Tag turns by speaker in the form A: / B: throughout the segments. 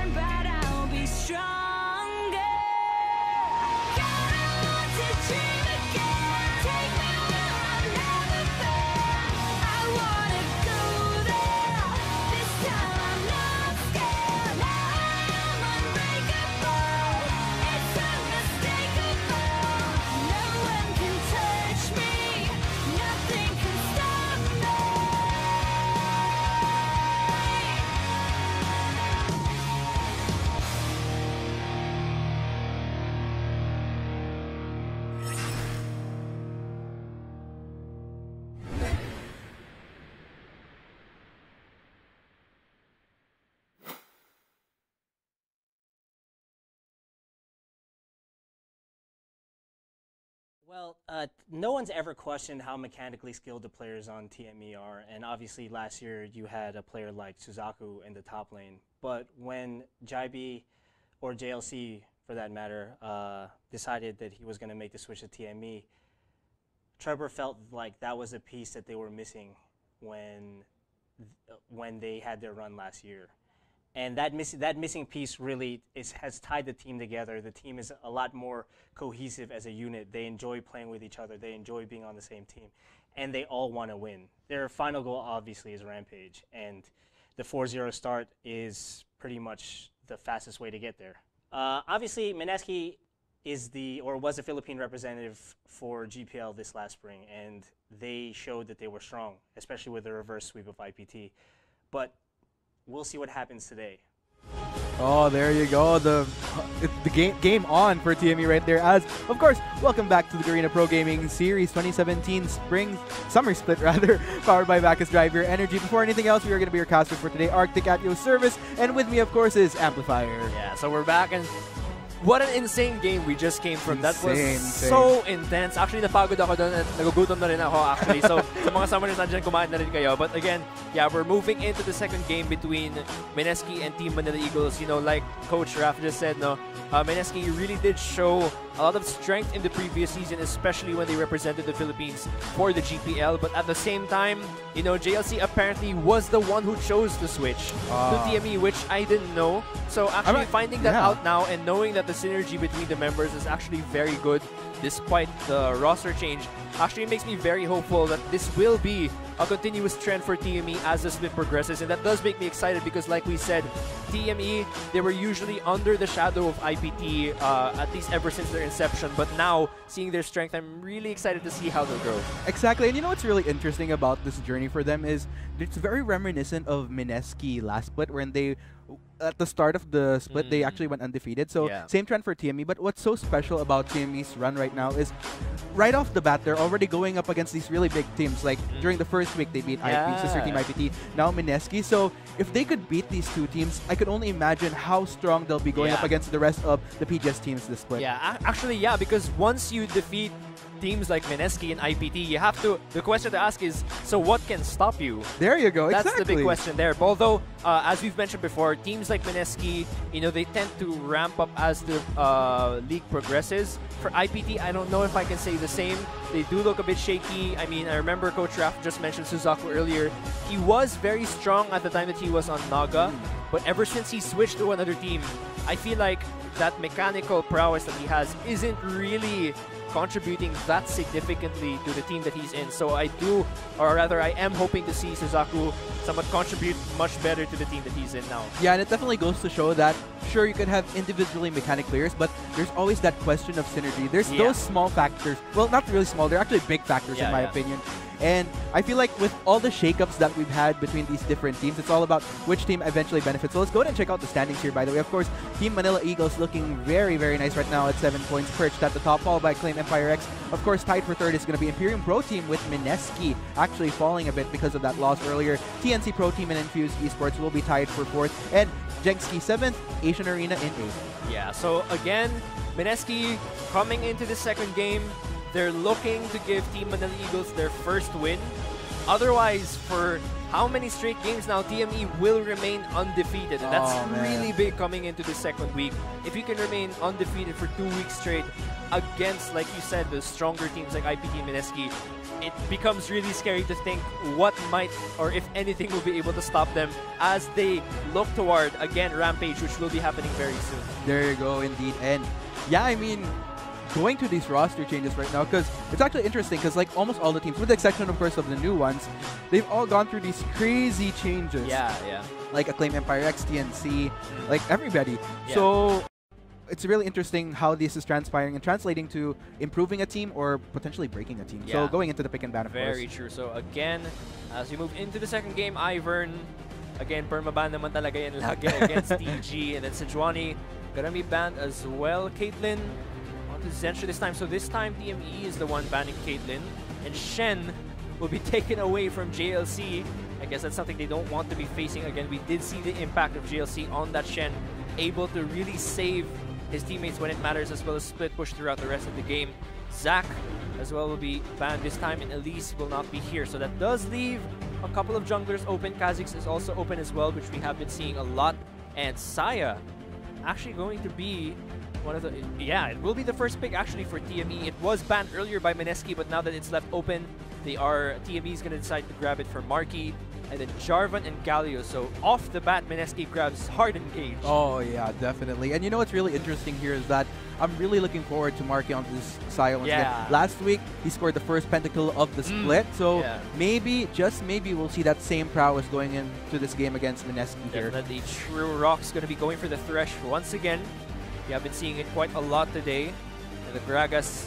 A: turn, but I'll be stronger. Gotta want to dream again. Take me where I've never been. I wanna go there. This time I'm not scared. Now I am unbreakable. It's unmistakable. No one can touch me. Nothing can stop me.
B: Well, no one's ever questioned how mechanically skilled the players on TME are, and obviously last year you had a player like Suzaku in the top lane. But when Jaibi, or JLC for that matter, decided that he was going to make the switch to TME, Trevor felt like that was a piece that they were missing when they had their run last year. And that missing piece really has tied the team together. The team is a lot more cohesive as a unit. They enjoy playing with each other. They enjoy being on the same team. And they all want to win. Their final goal, obviously, is Rampage. And the 4-0 start is pretty much the fastest way to get there. Obviously, MSK was the Philippine representative for GPL this last spring. And they showed that they were strong, especially with the reverse sweep of IPT. But we'll see what happens today.
C: Oh, there you go. The game on for TME right there. As of course, welcome back to the Garena Pro Gaming Series 2017 Summer Split rather, powered by Bacchus Drive Your Energy. Before anything else, we are going to be your casters for today, Arctic at your service, and with me, of course, is Amplifier.
D: Yeah, so we're back, and what an insane game we just came from. That was so intense. Actually, napagod ako doon at nagugutom na rin ako actually. So, sa mga summoners nandiyan, kumain na rin kayo. But again, yeah, we're moving into the second game between MSK and Team Manila Eagles. You know, like Coach Raf just said, no, MSK really did show a lot of strength in the previous season, especially when they represented the Philippines for the GPL. But at the same time, you know, JLC apparently was the one who chose to switch to TME, which I didn't know. So actually finding that out now and knowing that the synergy between the members is actually very good despite the roster change actually makes me very hopeful that this will be a continuous trend for TME as the split progresses. And that does make me excited because, like we said, TME, they were usually under the shadow of IPT, at least ever since their inception. But now, seeing their strength, I'm really excited to see how they'll grow.
C: Exactly. And you know what's really interesting about this journey for them is it's very reminiscent of MSK last split, when they, at the start of the split, they actually went undefeated. So same trend for TME. But what's so special about TME's run right now is right off the bat, they're already going up against these really big teams. Like during the first week, they beat Sister Team IPT, now MSK. So if they could beat these two teams, I could only imagine how strong they'll be going up against the rest of the PGS teams this split.
D: Yeah, actually, yeah, because once you defeat teams like MSK and IPT, you have to, the question to ask is, so what can stop you?
C: There you go,
D: That's the big question there. Although, as we've mentioned before, teams like MSK, you know, they tend to ramp up as the league progresses. For IPT, I don't know if I can say the same. They do look a bit shaky. I mean, I remember Coach Raf just mentioned Suzaku earlier. He was very strong at the time that he was on Naga, but ever since he switched to another team, I feel like that mechanical prowess that he has isn't really contributing that significantly to the team that he's in. So I do, or rather I am hoping to see Suzaku somewhat contribute much better to the team that he's in now.
C: Yeah, and it definitely goes to show that, sure, you can have individually mechanic players, but there's always that question of synergy. There's those small factors. Well, not really small. They're actually big factors in my opinion. And I feel like with all the shakeups that we've had between these different teams, it's all about which team eventually benefits. So let's go ahead and check out the standings here, by the way. Of course, Team Manila Eagles looking very, very nice right now at 7 points, perched at the top, followed by Claim Empire X. Of course, tied for third is going to be Imperium Pro Team with MSK actually falling a bit because of that loss earlier. TNC Pro Team and Infused Esports will be tied for fourth. And Jengski 7th, Asian Arena in 8th.
D: Yeah, so again, MSK coming into the second game, they're looking to give Team Manila Eagles their first win Otherwise, for how many straight games now, TME will remain undefeated. And that's really big coming into the second week. If you can remain undefeated for 2 weeks straight against, like you said, the stronger teams like IPT and MSK, it becomes really scary to think what might, or if anything, will be able to stop them as they look toward, again, Rampage, which will be happening very soon.
C: There you go, indeed. And yeah, I mean, going to these roster changes right now, because it's actually interesting, because like almost all the teams, with the exception of course of the new ones, they've all gone through these crazy changes.
D: Yeah, yeah.
C: Like Acclaim Empire X, TNC, like everybody.
D: Yeah.
C: So it's really interesting how this is transpiring and translating to improving a team or potentially breaking a team.
D: Yeah.
C: So going into the pick and ban, of course.
D: Very true. So again, as we move into the second game, Ivern, again, permaban naman talaga yan lagi against TG. And then Sejuani gonna be banned as well. Caitlyn on to Zenshu this time. So this time, TME is the one banning Caitlyn. And Shen will be taken away from JLC. I guess that's something they don't want to be facing again. We did see the impact of JLC on that Shen, able to really save his teammates when it matters, as well as split push throughout the rest of the game. Zac as well will be banned this time, and Elise will not be here. So that does leave a couple of junglers open. Kha'Zix is also open as well, which we have been seeing a lot. And Saya actually going to be one of the... Yeah, it will be the first pick actually for TME. It was banned earlier by MSK, but now that it's left open, TME is going to decide to grab it for Marky. And then Jarvan and Galio. So off the bat, MSK grabs hard engaged.
C: Oh yeah, definitely. And you know what's really interesting here is that I'm really looking forward to Marky on this Saya once again. Last week, he scored the first pentakill of the split. So maybe, just maybe, we'll see that same prowess going into this game against MSK here.
D: Definitely. True Rock's going to be going for the Thresh once again. We have been seeing it quite a lot today. And the Gragas,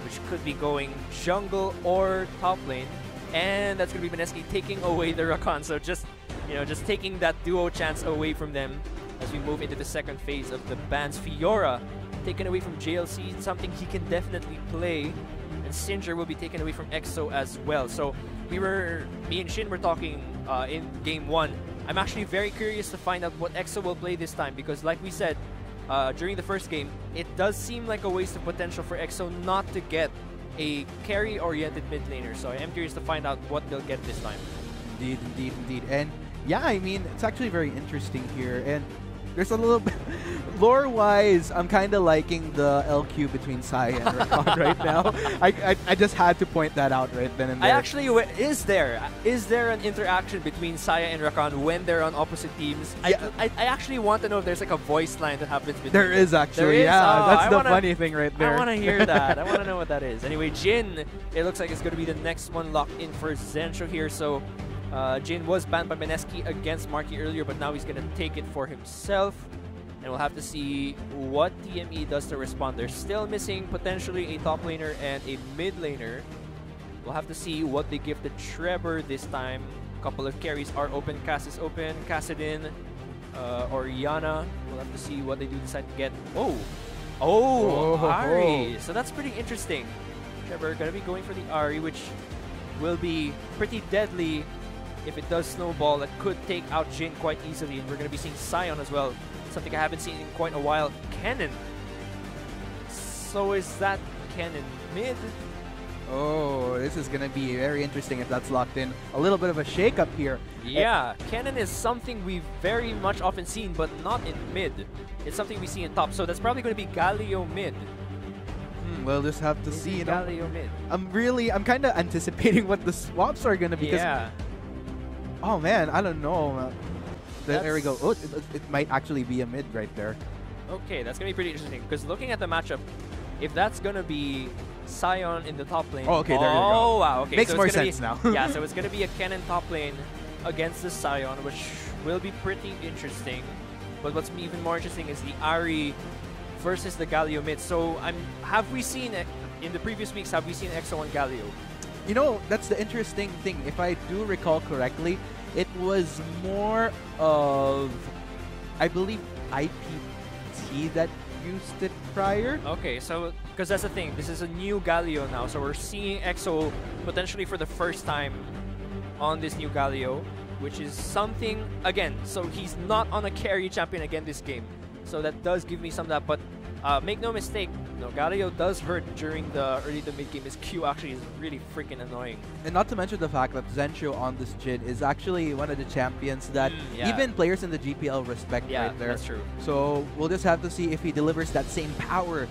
D: which could be going jungle or top lane. And that's going to be MSK taking away the Rakan. So just, just taking that duo chance away from them as we move into the second phase of the bans. Fiora taken away from JLC, something he can definitely play. And Singer will be taken away from EXO as well. So me and Shin were talking in game 1. I'm actually very curious to find out what EXO will play this time, because like we said during the first game, it does seem like a waste of potential for EXO not to get a carry-oriented mid laner. So I am curious to find out what they'll get this time.
C: Indeed, indeed, indeed. And yeah, I mean, it's actually very interesting here. And there's a little bit... Lore-wise, I'm kind of liking the LQ between Saya and Rakan right now. I just had to point that out right then and there.
D: Is there an interaction between Saya and Rakan when they're on opposite teams?
C: Yeah.
D: I actually want to know if there's like a voice line that happens between
C: There is actually,
D: there is?
C: yeah. That's the funny thing right there.
D: I want to hear that. I want to know what that is. Anyway, Jin, it looks like it's going to be the next one locked in for Zenshu here. So Jin was banned by MSK against Marky earlier, but now he's going to take it for himself. And we'll have to see what TME does to respond. They're still missing potentially a top laner and a mid laner. We'll have to see what they give to Trevor this time. A couple of carries are open. Cass is open. Kassadin, Oriana. We'll have to see what they do decide to get. Ahri. So that's pretty interesting. Trevor gonna be going for the Ahri, which will be pretty deadly if it does snowball. That could take out Jin quite easily. And we're gonna be seeing Sion as well. Something I haven't seen in quite a while. Cannon. So is that Cannon mid?
C: Oh, this is going to be very interesting if that's locked in. A little bit of a shake-up here.
D: Yeah, Cannon is something we've very much often seen, but not in mid. It's something we see in top, so that's probably going to be Galio mid.
C: We'll just have to see.
D: Galio mid.
C: I'm kind of anticipating what the swaps are going to be.
D: Yeah.
C: Oh man, I don't know. There we go. Oh, it might actually be a mid right there.
D: Okay, that's going to be pretty interesting, because looking at the matchup, if that's going to be Sion in the top lane.
C: Oh, okay, there you go.
D: Oh, wow. Okay,
C: Makes
D: so
C: more sense now.
D: Yeah, so it's going to be a Cannon top lane against the Sion, which will be pretty interesting. But what's even more interesting is the Ahri versus the Galio mid. So have we seen, in the previous weeks, have we seen EXO on Galio?
C: You know, that's the interesting thing. If I do recall correctly, it was more of, I believe, IPT that used it prior.
D: Okay, so because that's the thing, this is a new Galio now, so we're seeing EXO potentially for the first time on this new Galio, which is something, again, so he's not on a carry champion again this game, so that does give me some of that, but Make no mistake, Galio does hurt during the early to mid game. His Q actually is really freaking annoying.
C: And not to mention the fact that Zensho on this Jin is actually one of the champions that even players in the GPL respect right there.
D: That's true.
C: So we'll just have to see if he delivers that same power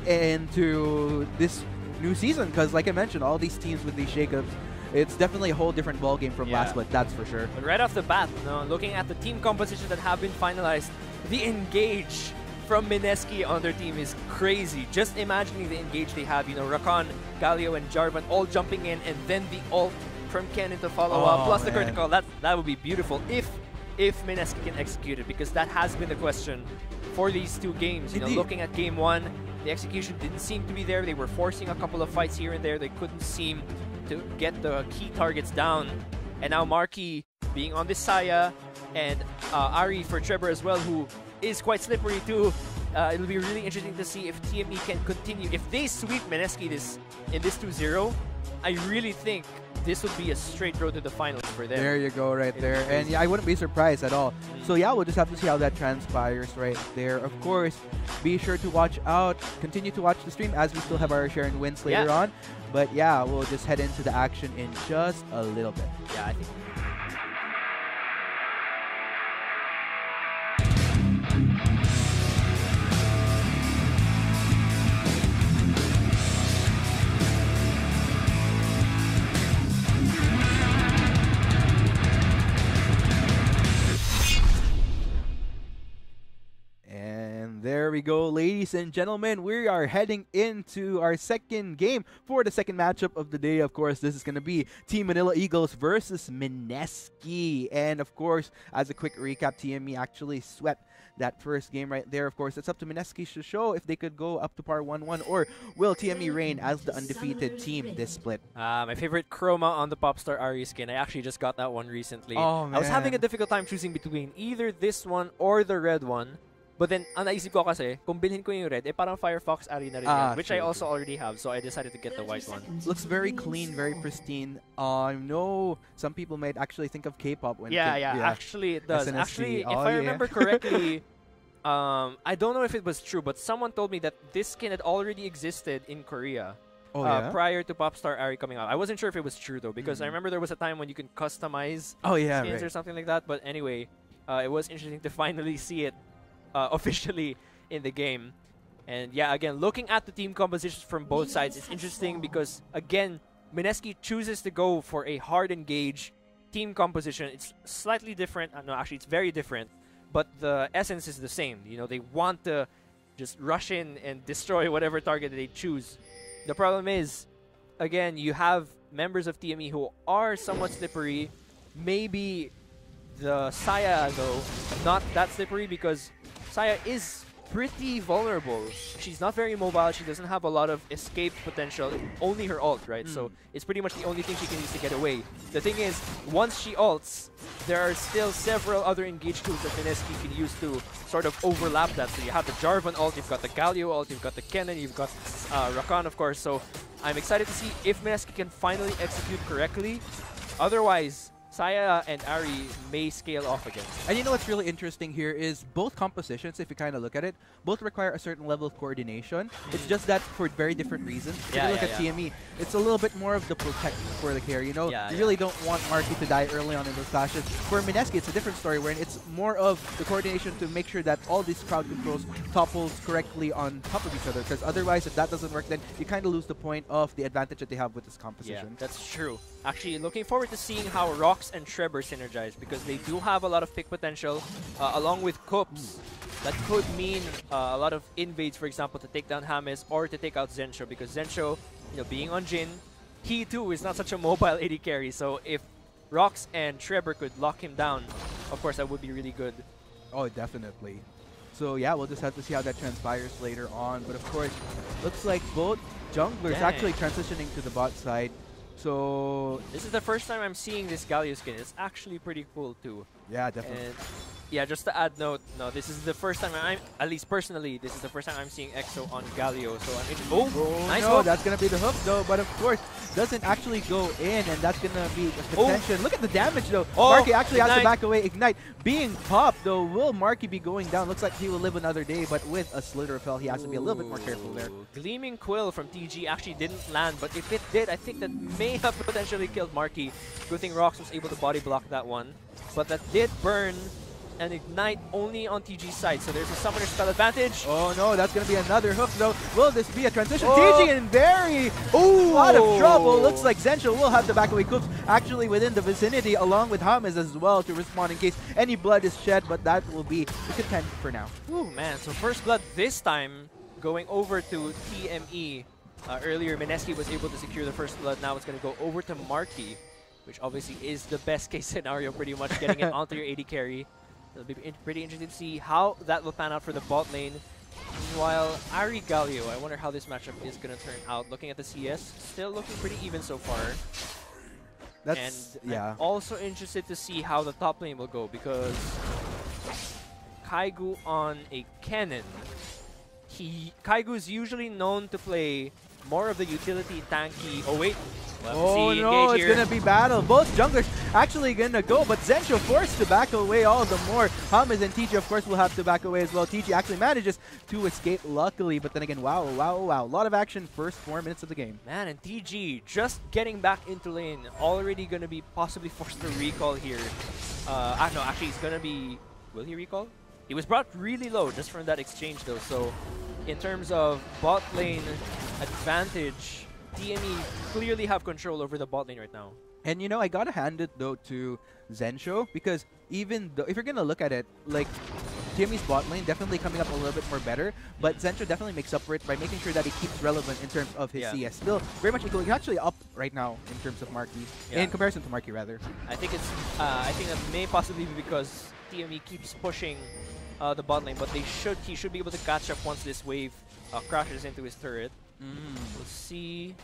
C: into this new season. Because like I mentioned, all these teams with these shakeups, it's definitely a whole different ballgame from last split, that's for sure.
D: But right off the bat, looking at the team compositions that have been finalized, the engage from MSK on their team is crazy. Just imagining the engage they have, Rakan, Galio, and Jarvan all jumping in, and then the ult from Kennen to follow up, plus the critical. That would be beautiful if MSK can execute it, because that has been the question for these two games. Looking at game 1, the execution didn't seem to be there. They were forcing a couple of fights here and there. They couldn't seem to get the key targets down. And now Marquis being on this Saya, and Ari for Trevor as well, who is quite slippery too. It'll be really interesting to see if TME can continue. If they sweep MSK in this 2-0, I really think this would be a straight road to the finals for them.
C: There you go, right there. And yeah, I wouldn't be surprised at all. So yeah, we'll just have to see how that transpires right there. Of course, be sure to watch out. Continue to watch the stream as we still have our share and wins later on. But yeah, we'll just head into the action in just a little bit.
D: Yeah, I think.
C: There we go, ladies and gentlemen. We are heading into our second game for the second matchup of the day. Of course, this is going to be Team Manila Eagles versus MSK. And of course, as a quick recap, TME actually swept that first game right there. Of course, it's up to MSK to show if they could go up to par 1-1, or will TME reign as the undefeated team this split.
D: My favorite chroma on the Popstar Ari skin. I actually just got that one recently.
C: Oh, man.
D: I was having a difficult time choosing between either this one or the red one. But then, ang naisip ko kasi, kung bilhin ko yung red, parang Firefox Ari na rin yan, which I also already have, so I decided to get the white one.
C: Looks very clean, very pristine. I know some people might actually think of K-pop when
D: actually it does.
C: SNSD.
D: Actually, if I remember correctly, I don't know if it was true, but someone told me that this skin had already existed in Korea. Prior to Popstar Ari coming out. I wasn't sure if it was true though, because I remember there was a time when you can customize skins or something like that. But anyway, it was interesting to finally see it officially in the game. And yeah, again, looking at the team compositions from both sides, it's interesting because, again, MSK chooses to go for a hard engage team composition. It's slightly different. No, actually, it's very different. But the essence is the same. They want to just rush in and destroy whatever target they choose. The problem is, again, you have members of TME who are somewhat slippery. Maybe the Saya, though, not that slippery, because Saya is pretty vulnerable. She's not very mobile. She doesn't have a lot of escape potential. Only her ult, right? So it's pretty much the only thing she can use to get away. The thing is, once she ults, there are still several other engage tools that MSK can use to sort of overlap that. So you have the Jarvan ult, you've got the Galio ult, you've got the Kennen, you've got Rakan, of course. So I'm excited to see if MSK can finally execute correctly. Otherwise, Saya and Ari may scale off again.
C: And you know what's really interesting here is both compositions, if you kind of look at it, both require a certain level of coordination. It's just that for very different reasons. If you look at TME, it's a little bit more of the protect for the carry. You really don't want Marky to die early on in those clashes. For MSK, it's a different story wherein it's more of the coordination to make sure that all these crowd controls topples correctly on top of each other. Because otherwise, if that doesn't work, then you kind of lose the point of the advantage that they have with this composition.
D: Yeah, that's true. Actually, looking forward to seeing how Rox and Trevor synergize, because they do have a lot of pick potential, along with Kups. That could mean a lot of invades, for example, to take down James or to take out Zensho, because Zensho, being on Jin, he too is not such a mobile AD carry. So if Rox and Trevor could lock him down, of course, that would be really good.
C: Oh, definitely. So yeah, we'll just have to see how that transpires later on. But of course, looks like both junglers actually transitioning to the bot side. So
D: this is the first time I'm seeing this Galio skin. It's actually pretty cool too.
C: Yeah, definitely.
D: And Yeah, just to add note, no, this is the first time at least personally, this is the first time I'm seeing EXO on Galio. So I'm nice
C: no,
D: hook.
C: that's gonna be the hook though, but of course doesn't actually go in, and that's gonna be the contention. Look at the damage though. Marky actually has to back away. Ignite being popped though. Will Marky be going down? Looks like he will live another day, but with a Slither of Hell, he has to be a little bit more careful there.
D: Gleaming Quill from TG actually didn't land, but if it did, I think that may have potentially killed Marky. Good thing Rox was able to body block that one, but that did burn and Ignite only on TG's side, so there's a Summoner Spell advantage.
C: Oh no, that's going to be another hook though. Will this be a transition? TG in very a lot of trouble. Looks like Zensho will have to back away. Coops actually within the vicinity along with James as well to respond in case any blood is shed, but that will be the content for now.
D: Oh man, so first blood this time going over to TME. Earlier, Mineski was able to secure the first blood. Now it's going to go over to Marky, which obviously is the best case scenario, pretty much getting it onto your AD carry. It'll be pretty interesting to see how that will pan out for the bot lane. Meanwhile, Ari Galio, I wonder how this matchup is going to turn out. Looking at the CS, still looking pretty even so far. I'm also interested to see how the top lane will go, because Kaigu on a Kennen, Kaigu's usually known to play more of the utility tanky. Oh wait.
C: Oh no, it's gonna be battle. Both junglers actually gonna go, but Zensho forced to back away all the more. James and TG, of course, will have to back away as well. TG actually manages to escape, luckily, but then again, wow. A lot of action first 4 minutes of the game.
D: Man, and TG just getting back into lane, already gonna be possibly forced to recall here. No, actually, he's gonna be. Will he recall? He was brought really low just from that exchange, though. So, in terms of bot lane advantage, TME clearly have control over the bot lane right now.
C: And you know, I gotta hand it though to Zensho, because even though, if you're gonna look at it, like TME's bot lane definitely coming up a little bit more better, but Zensho definitely makes up for it by making sure that he keeps relevant in terms of his CS. Still very much equal. He's actually up right now in terms of Marky, in comparison to Marky rather.
D: I think it's I think that may possibly be because TME keeps pushing the bot lane, but he should be able to catch up once this wave crashes into his turret. We'll see.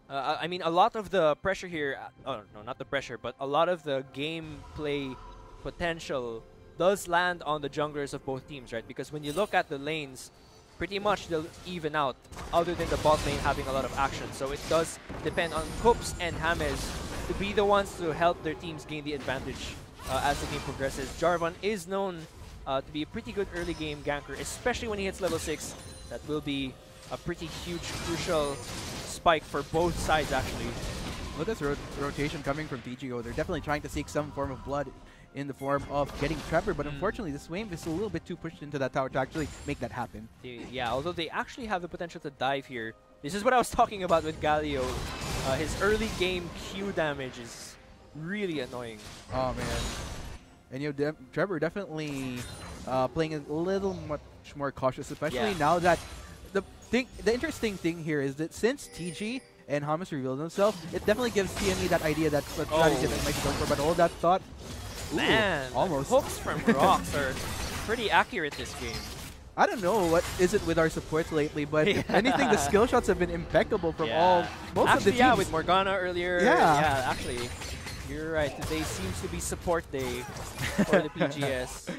D: I mean, a lot of the pressure here, oh no, not the pressure, but a lot of the gameplay potential does land on the junglers of both teams, right? Because when you look at the lanes, pretty much they'll even out, other than the bot lane having a lot of action. So it does depend on Coops and James to be the ones to help their teams gain the advantage as the game progresses. Jarvan is known to be a pretty good early game ganker, especially when he hits level 6. That will be a pretty huge, crucial spike for both sides, actually.
C: Look at this rotation coming from TGO. They're definitely trying to seek some form of blood in the form of getting Trevor, but unfortunately this wave is a little bit too pushed into that tower to actually make that happen.
D: Yeah, although they actually have the potential to dive here. This is what I was talking about with Galio. His early game Q damage is really annoying.
C: Oh man. And you know, Trevor definitely playing a little much more cautious, especially now that the interesting thing here is that since TG and James revealed themselves, it definitely gives TME that idea that strategy that might be going for, but all that thought,
D: man,
C: almost.
D: Hooks from Rox are pretty accurate this game.
C: I don't know what is it with our supports lately, but anything, the skill shots have been impeccable from most of the teams.
D: Yeah, with Morgana earlier.
C: Yeah,
D: actually, you're right. Today seems to be support day for the PGS.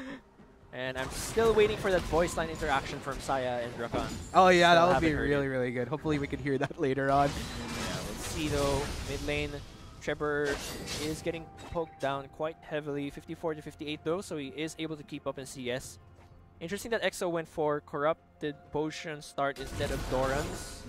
D: And I'm still waiting for that voice line interaction from Saya and Rakan.
C: Oh yeah, that would be really, really good. Hopefully we can hear that later on.
D: Yeah, let's see though. Mid lane, Trevor is getting poked down quite heavily. 54 to 58 though, so he is able to keep up in CS. Interesting that EXO went for Corrupted Potion start instead of Doran's.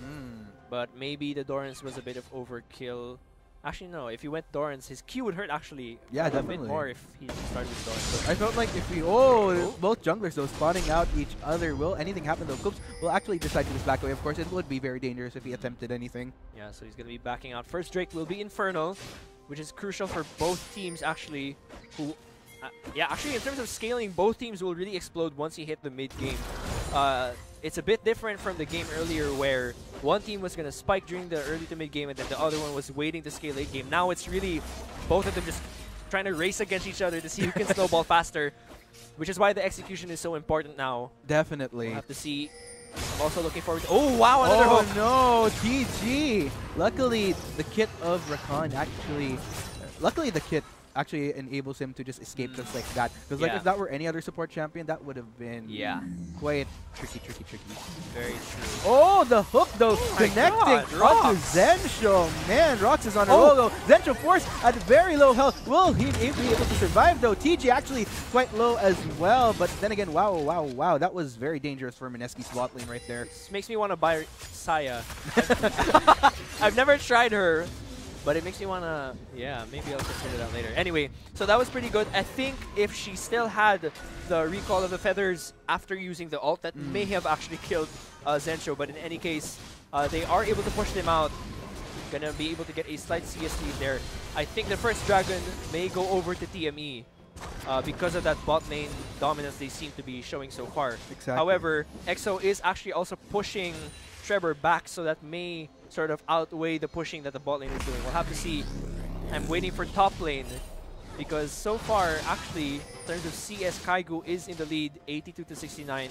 D: But maybe the Doran's was a bit of overkill. Actually, no. If he went Doran's, his Q would hurt actually a bit more if he started with Doran's.
C: I felt like if we both junglers though spotting out each other, will anything happen though? Coops will actually decide to just back away. Of course, it would be very dangerous if he attempted anything.
D: Yeah, so he's going to be backing out. First Drake will be Infernal, which is crucial for both teams actually. Who, actually in terms of scaling, both teams will really explode once you hit the mid game. It's a bit different from the game earlier where one team was going to spike during the early to mid game and then the other one was waiting to scale late game. Now it's really both of them just trying to race against each other to see who can snowball faster, which is why the execution is so important now.
C: Definitely.
D: We'll have to see. I'm also looking forward to... Oh, wow, another hook!
C: Oh, no, TG! Luckily, the kit of Rakan actually... Luckily, the kit actually enables him to just escape just like that. Because like if that were any other support champion, that would have been quite tricky.
D: Very true.
C: Oh, the hook though, connecting onto Zensho. Man, Rox is on a roll though. Zensho forced at very low health. Will he be able to survive though? TG actually quite low as well. But then again, wow. That was very dangerous for Mineski's bot lane right there.
D: This makes me want to buy Saya. I've never tried her, but it makes me want to, maybe I'll consider that later. Anyway, so that was pretty good. I think if she still had the recall of the feathers after using the ult, that may have actually killed Zensho. But in any case, they are able to push them out. Gonna be able to get a slight CS lead there. I think the first dragon may go over to TME because of that bot lane dominance they seem to be showing so far.
C: Exactly.
D: However, EXO is actually also pushing Trevor back, so that may sort of outweigh the pushing that the bot lane is doing. We'll have to see. I'm waiting for top lane because so far, actually, in terms of CS, Kaigu is in the lead, 82 to 69.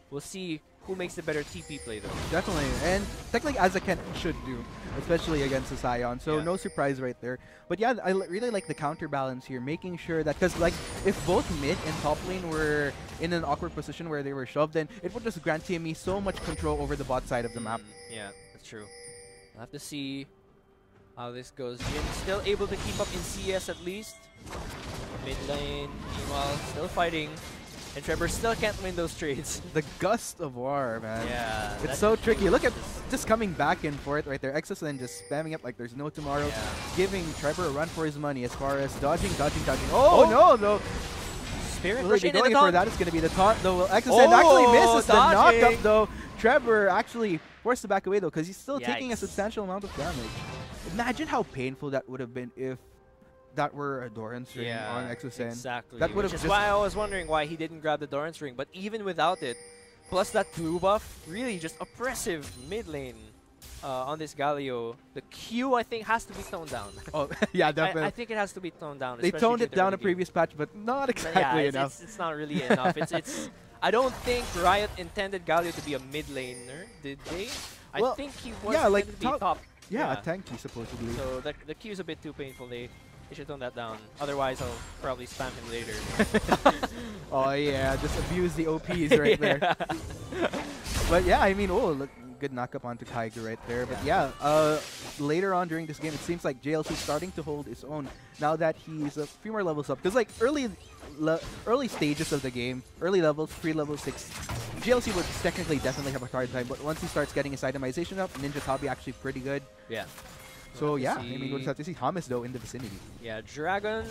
D: We'll see who makes the better TP play though.
C: Definitely, and technically as a Kent should do, especially against the Sion, so no surprise right there. But yeah, I really like the counterbalance here, making sure that, because like if both mid and top lane were in an awkward position where they were shoved, then it would just grant TME so much control over the bot side of the map.
D: Yeah, that's true. We'll have to see how this goes. Jin still able to keep up in CS at least. Mid lane, meanwhile, still fighting. And Trevor still can't win those trades.
C: The gust of war, man.
D: Yeah.
C: It's so tricky. Look at just coming back and forth right there. Exos then just spamming up like there's no tomorrow. Giving Trevor a run for his money as far as dodging. Oh, no, though.
D: Spirit
C: Will they be going for that? It's going to be the taunt, though. Will Exos actually misses the
D: dodging.
C: knockup, though. Trevor actually forced to back away, though, because he's still taking a
D: Yikes.
C: substantial amount of damage. Imagine how painful that would have been if that were a Doran's ring on Exosen.
D: Exactly.
C: That would have
D: Which is
C: just
D: why I was wondering why he didn't grab the Doran's ring. But even without it, plus that blue buff, really just oppressive mid lane on this Galio. The Q, I think, has to be toned down.
C: Oh, yeah, definitely.
D: I think it has to be toned down.
C: They toned it down a previous patch, but not exactly enough.
D: It's not really enough. It's. I don't think Riot intended Galio to be a mid laner, did they?
C: Well,
D: I think he was
C: like
D: intended to be top.
C: Yeah, a tanky supposedly.
D: So the Q is a bit too painful. They should tone that down. Otherwise, I'll probably spam him later.
C: Oh yeah, just abuse the OPs right there. But yeah, I mean, look, good knockup onto Kaigu right there. But yeah, later on during this game, it seems like JLC is starting to hold his own now that he's a few more levels up. Because like early stages of the game, early levels, pre-level 6, JLC would technically definitely have a hard time. But once he starts getting his itemization up, Ninja Tabi actually pretty good.
D: Yeah.
C: So yeah, I mean, we'll just have to see Hamas though in the vicinity.
D: Yeah, Dragon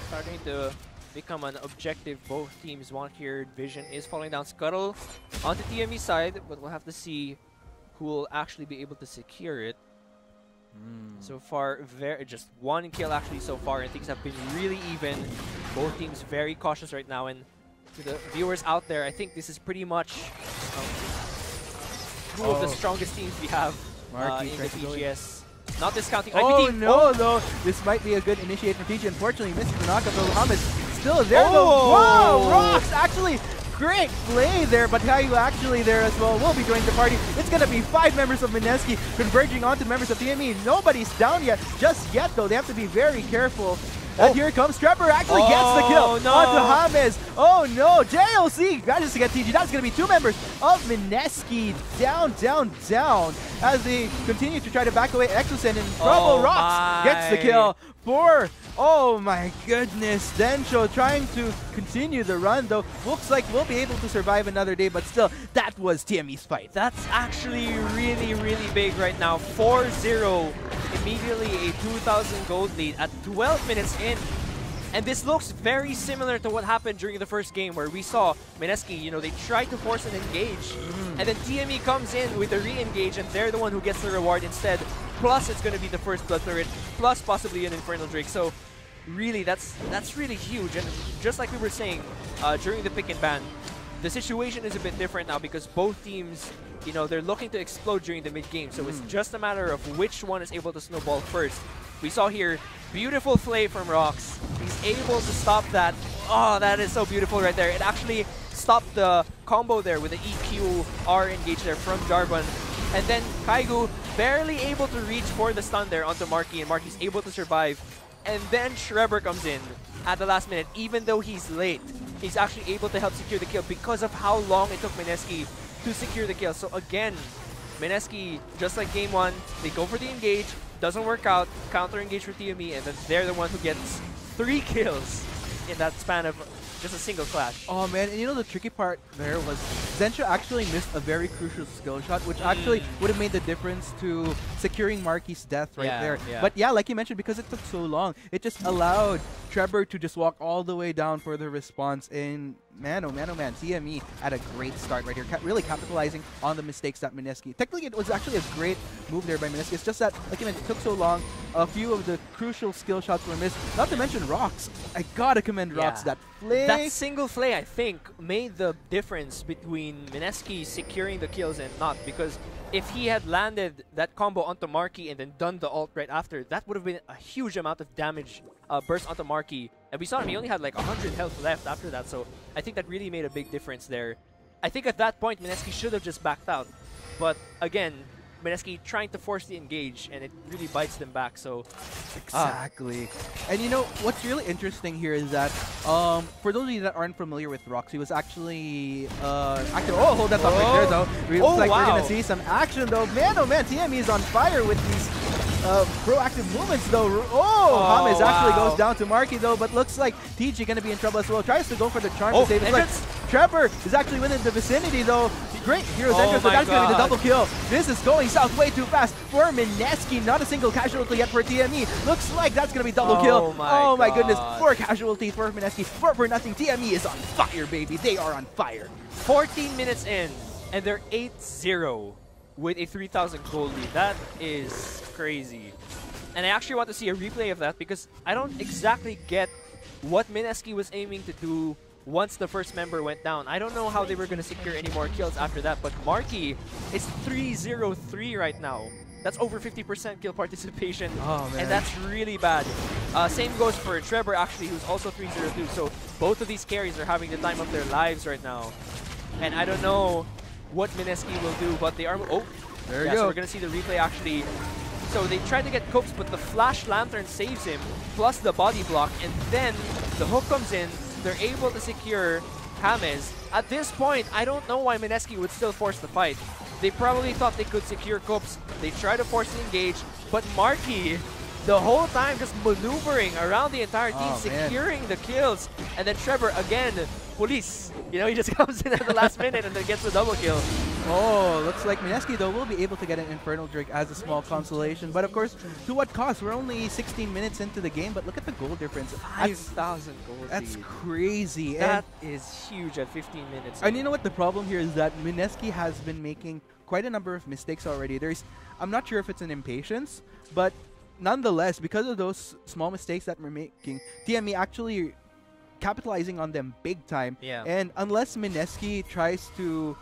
D: starting to become an objective both teams want here. Vision is falling down. Scuttle onto TME side, but we'll have to see who will actually be able to secure it. So far, just one kill actually so far, and things have been really even. Both teams very cautious right now, and to the viewers out there, I think this is pretty much two of the strongest teams we have in the PGS. Not discounting IPT.
C: No, this might be a good initiate for PG. Unfortunately, misses the knockup. Hamas still there though. Wow, Rox actually great play there, but Kaigu actually there as well will be joining the party. It's going to be 5 members of Mineski converging onto members of TME. Nobody's down yet, just yet though. They have to be very careful. And here comes Trevor, actually gets the kill onto James. Oh no, JLC manages to get TG. That's going to be 2 members of Mineski down as they continue to try to back away Exosen, and Trouble Rocks gets the kill for, oh my goodness, Densho trying to continue the run though. Looks like we'll be able to survive another day, but still, that was TME's fight.
D: That's actually really, really big right now. 4-0. Immediately a 2,000 gold lead at 12 minutes in. And this looks very similar to what happened during the first game where we saw Mineski, they tried to force an engage. And then TME comes in with a re-engage and they're the one who gets the reward instead. Plus it's going to be the first blood turret, plus possibly an Infernal Drake. So really, that's really huge. And just like we were saying during the pick and ban, the situation is a bit different now because both teams, they're looking to explode during the mid-game. So it's just a matter of which one is able to snowball first. We saw here, beautiful play from Rox. He's able to stop that. Oh, that is so beautiful right there. It actually stopped the combo there with the EQ R engage there from Jarvan. And then Kaigu barely able to reach for the stun there onto Marky, and Marky's able to survive. And then Schreber comes in at the last minute. Even though he's late, he's actually able to help secure the kill because of how long it took MSK to secure the kill. So again, MSK, just like game 1, they go for the engage, doesn't work out, counter engage for TME, and then they're the one who gets 3 kills in that span of just a single clash.
C: Oh man, and you know the tricky part there was Zensho actually missed a very crucial skill shot, which actually would have made the difference to securing Marky's death right there.
D: Yeah.
C: But yeah, like you mentioned, because it took so long, it just allowed Trevor to just walk all the way down for the response. And man, oh man, oh man, TME had a great start right here, really capitalizing on the mistakes that MSK. Technically, it was actually a great move there by MSK. It's just that, like you mentioned, it took so long. A few of the crucial skill shots were missed. Not to mention Rox. I gotta commend Rox. That play.
D: That single play, I think, made the difference between MSK securing the kills and not. Because if he had landed that combo onto Marky and then done the ult right after, that would have been a huge amount of damage burst onto Marky. And we saw him, he only had like 100 health left after that. So I think that really made a big difference there. I think at that point, MSK should have just backed out. But again, MSK trying to force the engage, and it really bites them back. So
C: exactly. And you know what's really interesting here is that for those of you that aren't familiar with Rox, he was actually hold that up right there though. Looks like we're gonna see some action though. Man, oh man, TME is on fire with these proactive movements though. James actually goes down to Marky though, but looks like TG gonna be in trouble as well. Tries to go for the charm to save it. Like, Trevor is actually within the vicinity though. Great hero's entrance, but that's gonna be the double kill. This is going south way too fast for MSK. Not a single casualty yet for TME. Looks like that's gonna be double kill. Oh my goodness, 4 casualties for MSK. 4 for nothing. TME is on fire, baby. They are on fire.
D: 14 minutes in, and they're 8-0 with a 3,000 gold lead. That is crazy. And I actually want to see a replay of that because I don't exactly get what MSK was aiming to do once the first member went down. I don't know how they were going to secure any more kills after that, but Marky is 3-0-3 right now. That's over 50% kill participation, and that's really bad. Same goes for Trevor, actually, who's also 3-0-2. So both of these carries are having the time of their lives right now. And I don't know what MSK will do, but they are... Oh, there you go. So we're going to see the replay, actually. So they try to get Copes, but the Flash Lantern saves him, plus the body block, and then the hook comes in. They're able to secure James. At this point, I don't know why MSK would still force the fight. They probably thought they could secure Copes. They try to force the engage, but Marky, the whole time just maneuvering around the entire team, securing the kills. And then Trevor, again, police. You know, he just comes in at the last minute and then gets the double kill.
C: Oh, looks like MSK though will be able to get an Infernal Drake as a small consolation. But of course, to what cost? We're only 16 minutes into the game, but look at the goal difference.
D: 5,000 gold.
C: That's crazy.
D: That is huge at 15 minutes.
C: And you know what the problem here is that MSK has been making quite a number of mistakes already. I'm not sure if it's an impatience, but nonetheless, because of those small mistakes that we're making, TME actually capitalizing on them big time.
D: Yeah.
C: And unless MSK tries to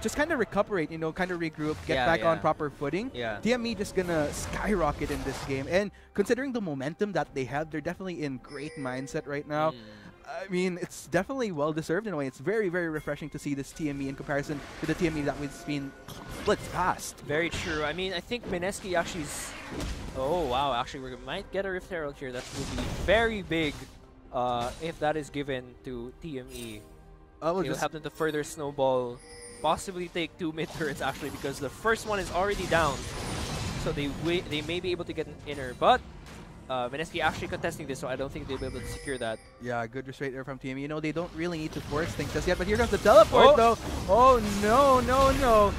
C: just kind of recuperate, you know, kind of regroup, get back on proper footing, TME just gonna skyrocket in this game. And considering the momentum that they have, they're definitely in great mindset right now. I mean, it's definitely well-deserved in a way. It's very, very refreshing to see this TME in comparison to the TME that we've seen blitzed past.
D: Very true. I mean, I think MSK actually is... Oh, wow. Actually, we might get a Rift Herald here. That would be very big if that is given to TME. It'll help them to further snowball, possibly take 2 mid-turrets, actually, because the first one is already down. So they may be able to get an inner, but MSK actually contesting this, so I don't think they'll be able to secure that.
C: Yeah, good restraint there from TME. You know, they don't really need to force things just yet, but here comes the teleport, though. Oh, no.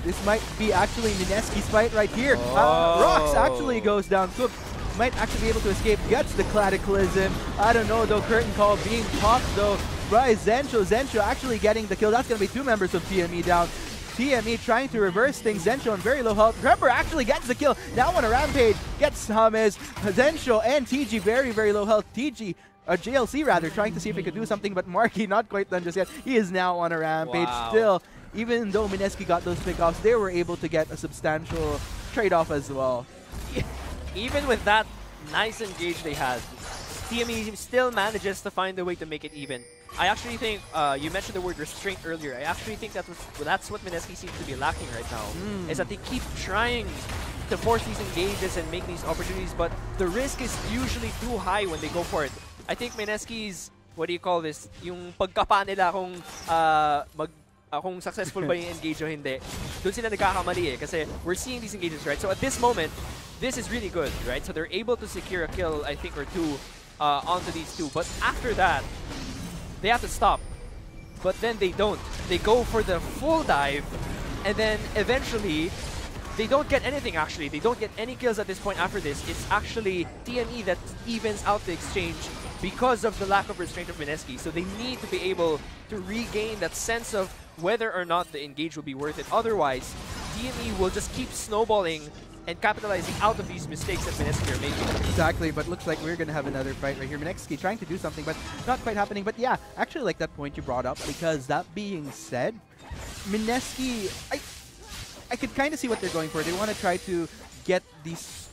C: This might be actually MSK's fight right here. Rox actually goes down. Cook might actually be able to escape, gets the Cataclysm. I don't know, though. Curtain Call being popped, though, by Zensho. Zensho actually getting the kill. That's going to be 2 members of TME down. TME trying to reverse things. Zensho on very low health. Trevor actually gets the kill. Now on a rampage. Gets James. Zensho and TG very, very low health. TG, JLC rather, trying to see if he could do something, but Marky not quite done just yet. He is now on a rampage. Still, even though MSK got those pickoffs, they were able to get a substantial trade-off as well.
D: Even with that nice engage they had, TME still manages to find a way to make it even. I actually think, you mentioned the word restraint earlier, I actually think that's what MSK seems to be lacking right now, is that they keep trying to force these engages and make these opportunities, but the risk is usually too high when they go for it. I think MSK's, what do you call this, yung pagkapa nila kung successful ba yung engage o hindi, doon sila nagkakamali eh. Kasi we're seeing these engages, right? So at this moment, this is really good, right? So they're able to secure a kill, I think, or two onto these two. But after that, they have to stop. But then they don't. They go for the full dive, and then eventually, they don't get anything actually. They don't get any kills at this point after this. It's actually TME that evens out the exchange because of the lack of restraint of MSK. So they need to be able to regain that sense of whether or not the engage will be worth it. Otherwise, TME will just keep snowballing and capitalizing out of these mistakes that MSK are making.
C: Exactly, but looks like we're going to have another fight right here. MSK trying to do something, but not quite happening. But yeah, actually like that point you brought up, because that being said, MSK, I could kind of see what they're going for. They want to try to get these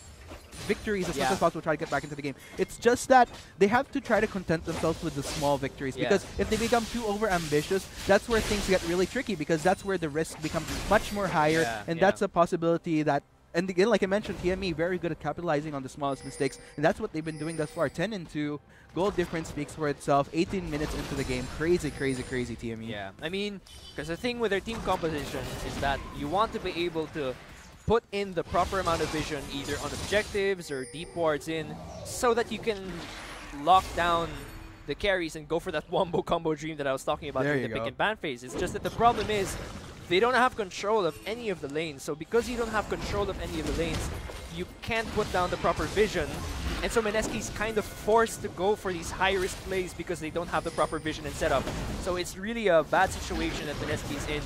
C: victories as much as possible, try to get back into the game. It's just that they have to try to content themselves with the small victories, because if they become too over-ambitious, that's where things get really tricky, because that's where the risk becomes much more higher, and that's a possibility that, and again, like I mentioned, TME very good at capitalizing on the smallest mistakes, and that's what they've been doing thus far. 10-2, goal difference speaks for itself, 18 minutes into the game. Crazy, crazy, crazy TME.
D: Yeah, I mean, because the thing with their team composition is that you want to be able to put in the proper amount of vision either on objectives or deep wards in, so that you can lock down the carries and go for that wombo combo dream that I was talking about in the pick and ban phase. It's just that the problem is they don't have control of any of the lanes. So because you don't have control of any of the lanes, you can't put down the proper vision. And so MSK's kind of forced to go for these high-risk plays because they don't have the proper vision and setup. So it's really a bad situation that MSK's in.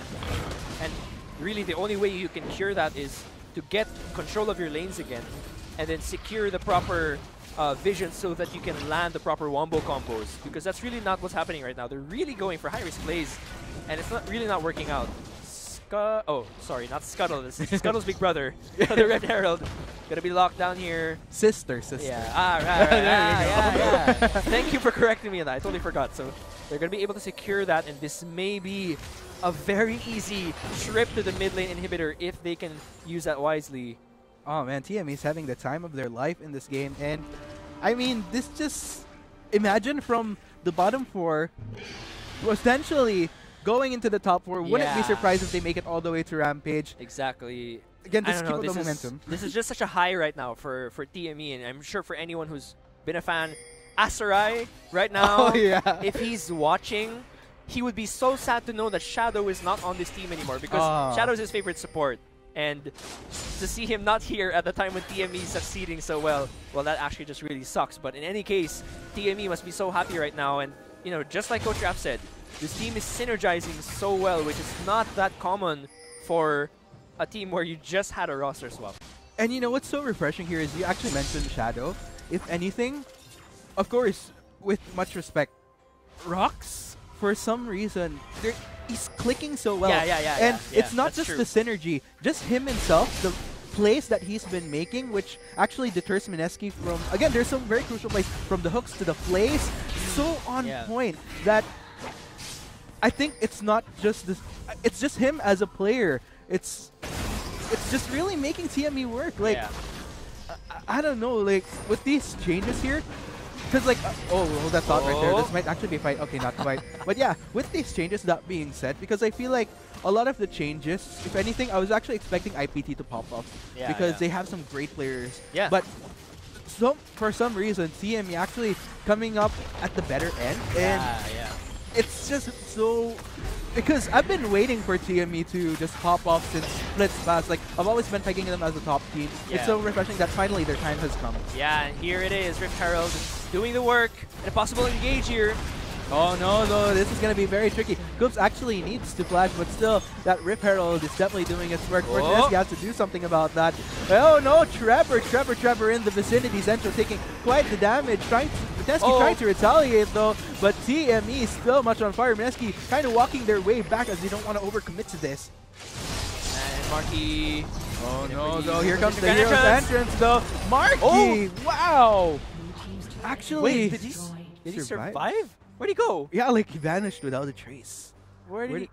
D: And really the only way you can cure that is to get control of your lanes again and then secure the proper vision so that you can land the proper wombo combos, because that's really not what's happening right now. They're really going for high-risk plays and it's really not working out. Oh, sorry, not Scuttle. This is Scuttle's big brother, the Red Herald. Gonna be locked down here.
C: Sister.
D: Yeah, right. Thank you for correcting me on that. I totally forgot. So they're gonna be able to secure that, and this may be a very easy trip to the mid lane inhibitor if they can use that wisely.
C: Oh man, TME is having the time of their life in this game, and I mean, this just, imagine from the bottom four, potentially going into the top four. Wouldn't be surprised if they make it all the way to Rampage.
D: Exactly.
C: Again, just keep up the momentum.
D: This is just such a high right now for TME, and I'm sure for anyone who's been a fan, Asarai right now, if he's watching, he would be so sad to know that Shadow is not on this team anymore, because Shadow is his favorite support. And to see him not here at the time when TME is succeeding so well, that actually just really sucks. But in any case, TME must be so happy right now, and you know, just like Coach Rap said, this team is synergizing so well, which is not that common for a team where you just had a roster swap.
C: And you know what's so refreshing here is you actually mentioned Shadow. If anything, of course, with much respect, Rox, for some reason, he's clicking so well. And it's not just the synergy, just him himself, the plays that he's been making, which actually deters MSK from, again, there's some very crucial plays, from the hooks to the plays, so on point that I think it's not just this, it's just him as a player. It's just really making TME work. Like, I don't know, like, with these changes here, because like, oh, that thought right there, this might actually be a fight. Okay, not quite. But yeah, with these changes, that being said, because I feel like a lot of the changes, if anything, I was actually expecting IPT to pop up, because they have some great players. But for some reason, TME actually coming up at the better end. And it's just so, because I've been waiting for TME to just pop off since Split's Pass. Like, I've always been pegging them as a top team. It's so refreshing that finally their time has come.
D: Yeah, and here it is. Rift Herald doing the work, and a possible engage here.
C: Oh no, this is going to be very tricky. Goops actually needs to flash, but still, that Rip Herald is definitely doing its work. MSK has to do something about that. Oh no, Trevor in the vicinity. Zentro taking quite the damage. Trying to retaliate though, but TME is still much on fire. MSK kind of walking their way back as they don't want to overcommit to this.
D: And Marky.
C: Oh no, though. Here comes the hero's entrance though. Marky! Wow! Actually,
D: wait, did he survive? Where'd he go?
C: Yeah, like he vanished without a trace.
D: Where did he?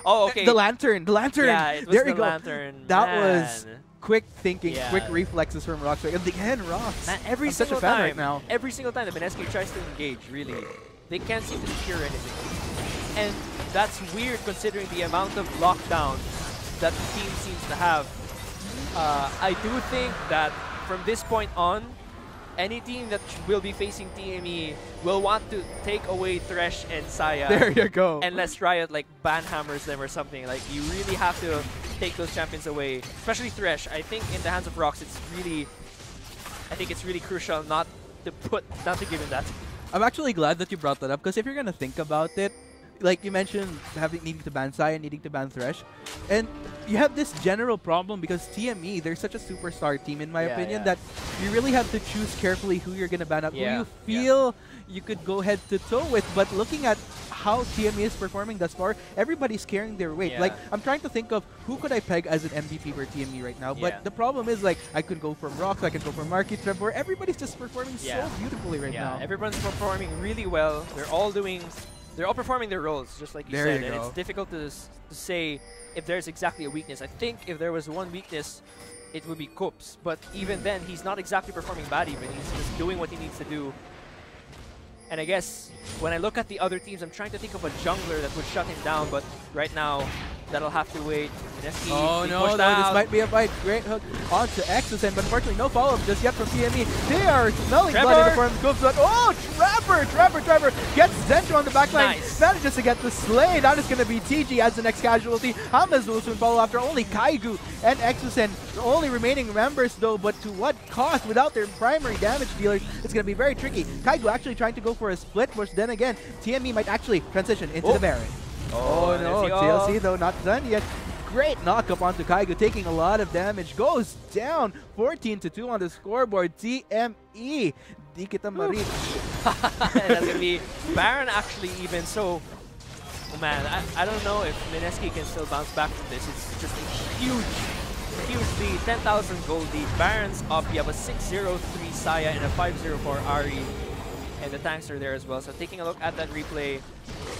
D: Oh, okay.
C: The lantern.
D: Yeah, it was
C: there
D: the
C: you go.
D: lantern.
C: That was quick thinking, quick reflexes from Rox. And again, Rox.
D: Man,
C: I'm such a fan right now.
D: Every single time the MSK tries to engage, really, they can't seem to secure anything. And that's weird considering the amount of lockdown that the team seems to have. I do think that from this point on, any team that will be facing TME will want to take away Thresh and Saya.
C: There you go.
D: Unless Riot like banhammers them or something. Like, you really have to take those champions away. Especially Thresh. I think in the hands of Rox, it's really crucial not to give him that.
C: I'm actually glad that you brought that up, because if you're gonna think about it, like you mentioned, needing to ban Saya, needing to ban Thresh, and you have this general problem because TME, they're such a superstar team in my opinion that you really have to choose carefully who you're gonna ban out, who you feel you could go head to toe with. But looking at how TME is performing thus far, everybody's carrying their weight. Like, I'm trying to think of who could I peg as an MVP for TME right now, but the problem is, like, I could go from Rox, I could go from Marky, Trevor. Everybody's just performing so beautifully right now.
D: Everyone's performing really well. They're all performing their roles, just like you said. And it's difficult to say if there's exactly a weakness. I think if there was one weakness, it would be Koops. But even then, he's not exactly performing bad even. He's just doing what he needs to do. And I guess when I look at the other teams, I'm trying to think of a jungler that would shut him down. But right now, that'll have to wait.
C: Oh no, this might be a fight. Great hook onto Exosen, but unfortunately no follow-up just yet from TME. They are smelling blood in the form of Koops, but oh, Trevor gets Zentro on the backline.
D: Nice.
C: Manages to get the slay. That is going to be TG as the next casualty. Hamas will soon follow after only Kaigu and Exosen, the only remaining members though, but to what cost? Without their primary damage dealers, it's going to be very tricky. Kaigu actually trying to go for a split push, then again, TME might actually transition into the Baron. Oh no, TLC though not done yet. Great knock-up onto Kaigu, taking a lot of damage. Goes down 14-2 on the scoreboard. TME. Di kita ma-reach.
D: That's going to be Baron actually even. So, oh man, I don't know if MSK can still bounce back from this. It's just a huge lead. 10,000 gold lead. Baron's up. You have a 6-0-3 Saya and a 5-0-4 Ari. And the tanks are there as well. So taking a look at that replay,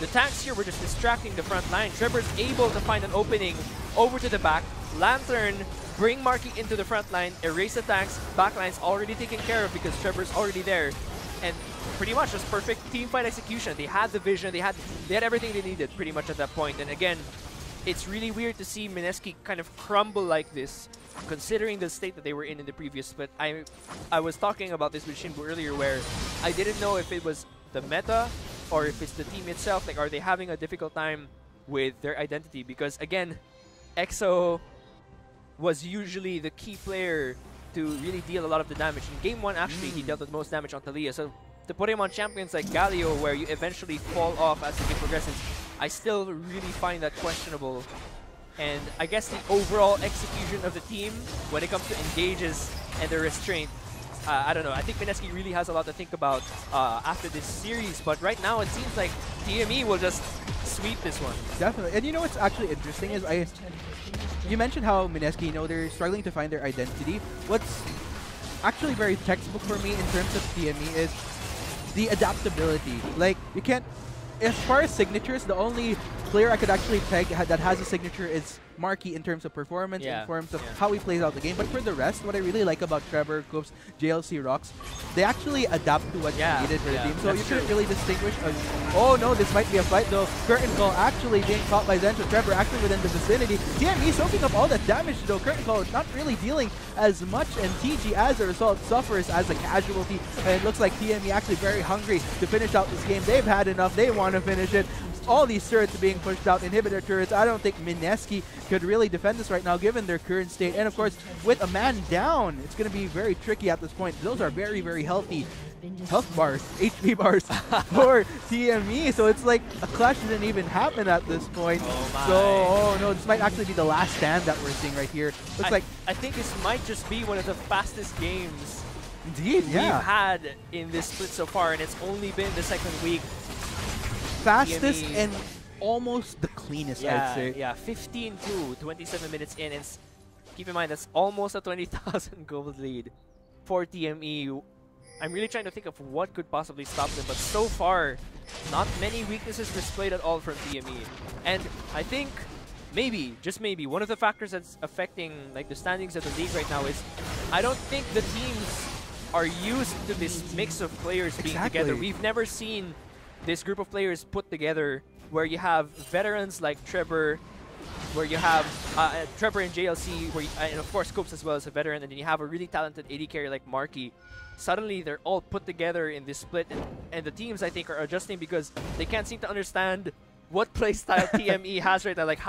D: the tanks here were just distracting the front line. Trevor's able to find an opening over to the back. Lantern, bring Marky into the front line, erase the tanks. Backline's already taken care of because Trevor's already there. And pretty much just perfect team fight execution. They had the vision, they had everything they needed pretty much at that point. And again, it's really weird to see MSK kind of crumble like this, considering the state that they were in the previous split. I was talking about this with Shinbu earlier, where I didn't know if it was the meta or if it's the team itself. Like, are they having a difficult time with their identity? Because again, EXO was usually the key player to really deal a lot of the damage. In game 1, actually, he dealt the most damage on Talia. So to put him on champions like Galio, where you eventually fall off as the game progresses, I still really find that questionable. And I guess the overall execution of the team when it comes to engages and the restraint, I don't know. I think MSK really has a lot to think about after this series. But right now, it seems like TME will just sweep this one.
C: Definitely. And you know what's actually interesting is you mentioned how MSK, they're struggling to find their identity. What's actually very textbook for me in terms of TME is the adaptability. Like, you can't... As far as signatures, the only player I could actually peg that has a signature is Marky in terms of performance, in terms of how he plays out the game. But for the rest, what I really like about Trevor, Koops, JLC, Rox, they actually adapt to what's needed for the team. So you couldn't really distinguish. Oh no, this might be a fight though. Curtain Call actually being caught by Zentro. Trevor actually within the vicinity. TME soaking up all that damage though. Curtain Call not really dealing as much, and TG as a result suffers as a casualty. And it looks like TME actually very hungry to finish out this game. They've had enough. They want to finish it. All these turrets are being pushed out, inhibitor turrets. I don't think MSK could really defend this right now given their current state. And of course, with a man down, it's going to be very tricky at this point. Those are very, very healthy health bars, HP bars for TME. So it's like a clash didn't even happen at this point. Oh no, this might actually be the last stand that we're seeing right here. Looks like
D: I think this might just be one of the fastest games
C: indeed,
D: we've had in this split so far, and it's only been the second week.
C: Fastest and almost the cleanest, I'd say.
D: Yeah, 15-2, 27 minutes in, and keep in mind that's almost a 20,000 gold lead for TME. I'm really trying to think of what could possibly stop them, but so far, not many weaknesses displayed at all from TME. And I think maybe, just maybe, one of the factors that's affecting like the standings of the league right now is I don't think the teams are used to this mix of players being together. We've never seen this group of players put together where you have veterans like Trevor, where you have Trevor and JLC, where and of course Coops as well as a veteran, and then you have a really talented AD carry like Marky. Suddenly they're all put together in this split, and the teams I think are adjusting because they can't seem to understand what playstyle TME has right now. Like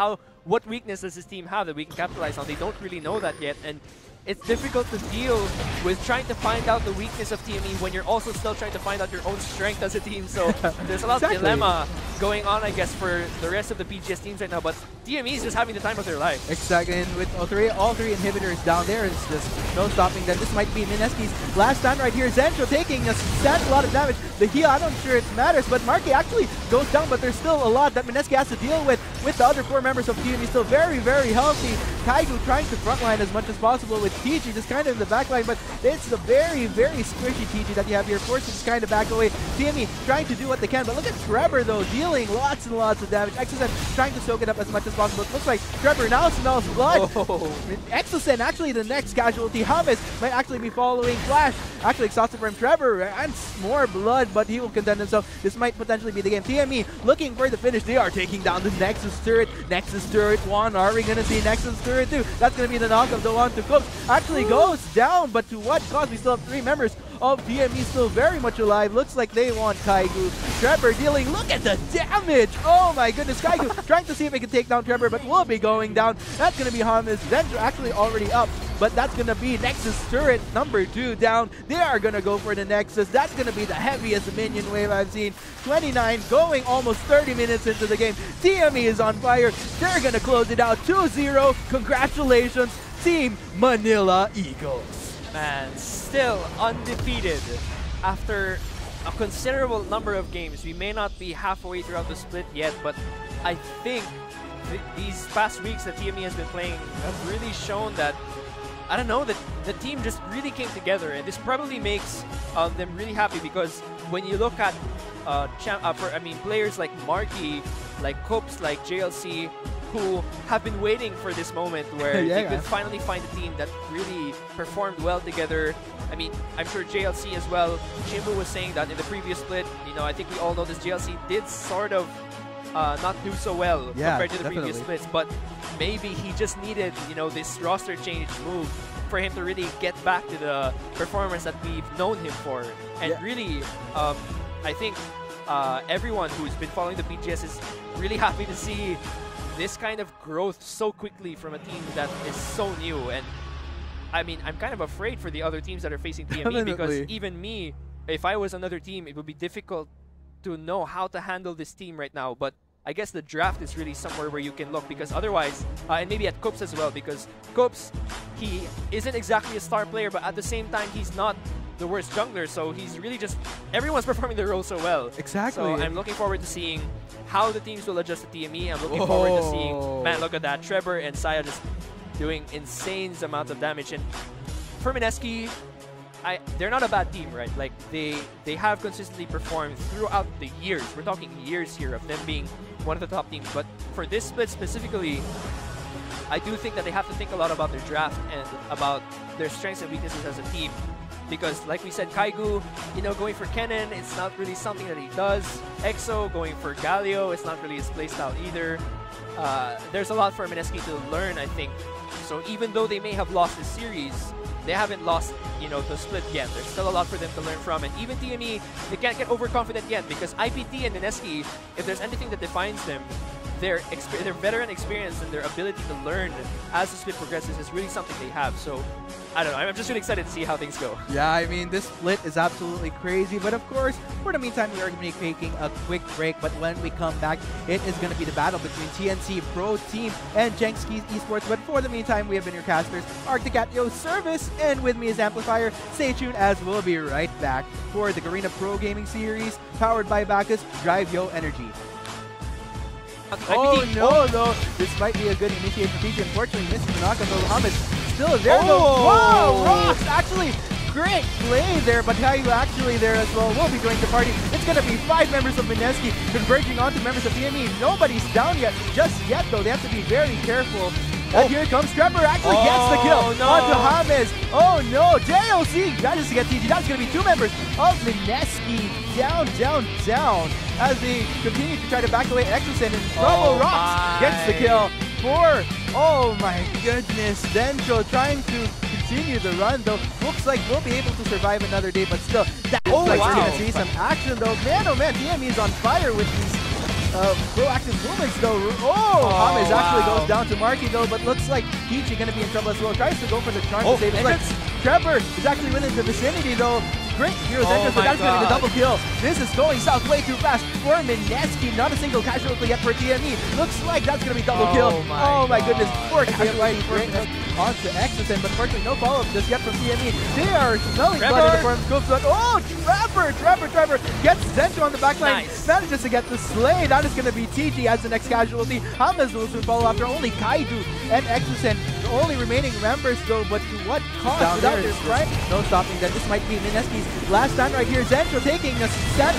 D: what weakness does this team have that we can capitalize on? They don't really know that yet, and it's difficult to deal with trying to find out the weakness of TME when you're also still trying to find out your own strength as a team. So there's a lot of dilemma going on, I guess, for the rest of the PGS teams right now. But TME is just having the time of their life.
C: Exactly, and with all three inhibitors down there, it's just no stopping them. This might be Mineski's last stand right here. Zentro taking a lot of damage. The heal, I'm not sure it matters, but Marky actually goes down, but there's still a lot that Mineski has to deal with the other 4 members of TME still very, very healthy. Kaigu trying to frontline as much as possible with TG just kind of in the backline, but it's a very, very squishy TG that you have here, forced to just kind of back away. TME trying to do what they can, but look at Trevor though, dealing lots and lots of damage. Exosen trying to soak it up as much as possible. It looks like Trevor now smells blood. Exosen actually the next casualty. James might actually be following Flash. Actually exhausted from Trevor, and more blood, but he will contend himself. This might potentially be the game. TME looking for the finish. They are taking down the Nexus turret. Nexus turret 1. Are we going to see Nexus turret 2? That's going to be the knock of the one to Cooks. Actually goes down, but to what cost? We still have 3 members of TME still very much alive. Looks like they want Kaigu. Trevor dealing, look at the damage! Oh my goodness, Kaigu trying to see if he can take down Trevor, but will be going down. That's going to be Hamas. Zentro actually already up, but that's going to be Nexus turret number 2 down. They are going to go for the Nexus. That's going to be the heaviest minion wave I've seen. 29 going almost 30 minutes into the game. TME is on fire. They're going to close it out 2-0. Congratulations, Team Manila Eagles.
D: Man, still undefeated after a considerable number of games. We may not be halfway throughout the split yet, but I think these past weeks that TME has been playing have really shown that, I don't know, that the team just really came together, and this probably makes them really happy because when you look at players like Marky, like Coops, like JLC, who have been waiting for this moment where they could finally find a team that really performed well together. I mean, I'm sure JLC as well. Jimbo was saying that in the previous split, you know, I think we all know this JLC did sort of not do so well compared to the previous splits, but maybe he just needed, you know, this roster change move for him to really get back to the performance that we've known him for. And really, I think everyone who's been following the BGS is really happy to see this kind of growth so quickly from a team that is so new. And I mean, I'm kind of afraid for the other teams that are facing TME because even me, if I was another team, it would be difficult to know how to handle this team right now. But I guess the draft is really somewhere where you can look, because otherwise, and maybe at Coops as well, because Coops, he isn't exactly a star player, but at the same time, he's not the worst jungler, so he's really just, everyone's performing their role so well.
C: Exactly.
D: So I'm looking forward to seeing how the teams will adjust to TME. I'm looking forward to seeing, man, look at that, Trevor and Saya just doing insane amounts of damage. And for Mineski, they're not a bad team, right? Like, they have consistently performed throughout the years. We're talking years here of them being one of the top teams. But for this split specifically, I do think that they have to think a lot about their draft and about their strengths and weaknesses as a team. Because, like we said, Kaigu, you know, going for Kennen, it's not really something that he does. EXO going for Galio, it's not really his playstyle either. There's a lot for Mineski to learn, I think. So even though they may have lost this series, they haven't lost, you know, the split yet. There's still a lot for them to learn from. And even TME, they can't get overconfident yet, because IPT and Mineski, if there's anything that defines them, their veteran experience and their ability to learn as the split progresses is really something they have. So, I don't know. I'm just really excited to see how things go.
C: Yeah, I mean, this split is absolutely crazy. But of course, for the meantime, we are going to be taking a quick break. But when we come back, it is going to be the battle between TNC Pro Team and Jenkskis Esports. But for the meantime, we have been your casters, Arctic at Yo Service, and with me is Amplifier. Stay tuned as we'll be right back for the Garena Pro Gaming Series, powered by Bacchus. Drive Yo Energy. Oh no, this might be a good initiation feature. Unfortunately, missing the knock on Mohammed. Still there though. Wow, Ross actually great play there, but Caillou actually there as well will be joining the party. It's going to be 5 members of MSK converging onto members of TME. Nobody's down yet, just yet though. They have to be very careful. And here comes Trevor, actually gets the kill onto James. Oh no, JLC manages to get TG. That's going to be 2 members of MSK down as they continue to try to back away Exosen, and Trouble Rocks gets the kill for, oh my goodness, Dentro trying to continue the run though. Looks like we'll be able to survive another day, but still, that looks like we're going to see some action though. Man, oh man, TME is on fire with these proactive movements though. James actually goes down to Marky though, but looks like Peachy gonna be in trouble as well. Tries to go for the charm to save it, but Trevor is actually within the vicinity though. Great hero's entrance, but that's gonna be the double kill. This is going south way too fast for MSK. Not a single casualty yet for TME. Looks like that's gonna be double kill. Oh my goodness, 4 casualties for onto Exosen, but unfortunately no follow-up just yet from TME. They are smelling blood in the form of Scoops, but Trevor gets Zentro on the backline. Manages to get the slay. That is gonna be TG as the next casualty. James will soon follow after only Kaidu and Exosen, the only remaining members though, but to what cost? Down
B: without their strike?
C: No stopping that. This might be MSK's last stand right here. Zentro taking a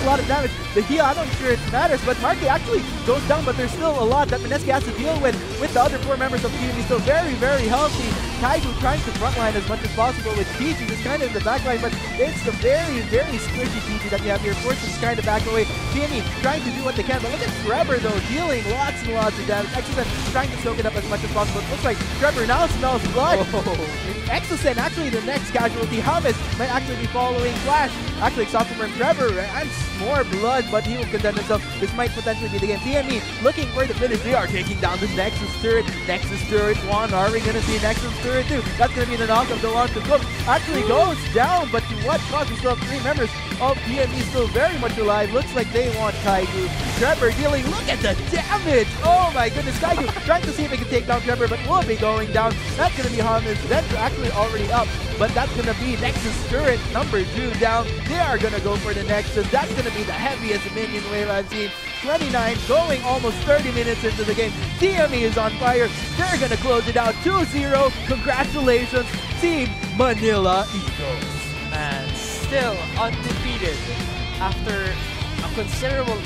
C: lot of damage. The heal, I'm not sure it matters, but Marky actually goes down, but there's still a lot that MSK has to deal with the other 4 members of TME. Still very healthy. Kaidu trying to frontline as much as possible with PG just kind of in the backline, but it's the very squishy PG that you have here. Forces kind of back away. TME trying to do what they can, but look at Trevor though, dealing lots and lots of damage. Exosen trying to soak it up as much as possible. It looks like Trevor now smells blood. Exosen actually the next casualty. James might actually be following. Flash actually exhausted from Trevor and more blood, but he will contend himself. This might potentially be the game. TME looking for the finish. They are taking down the Nexus turret. Nexus turret 1. Are we gonna see Nexus turret 2? That's gonna be the knock of the one to Cook. Actually goes down, but to what cost? We still have 3 members of TME still very much alive. Looks like they want Kaidu. Trevor dealing. Look at the damage. Oh my goodness. Kaidu trying to see if he can take down Trevor, but will be going down. That's gonna be James. That's actually already up, but that's gonna be Nexus turret number 2 down. They are gonna go for the Nexus. That's gonna be the heaviest minion wave I've seen. 29 going almost 30 minutes into the game. TME is on fire. They're gonna close it out 2-0. Congratulations, Team Manila Eagles.
D: And still undefeated after a considerable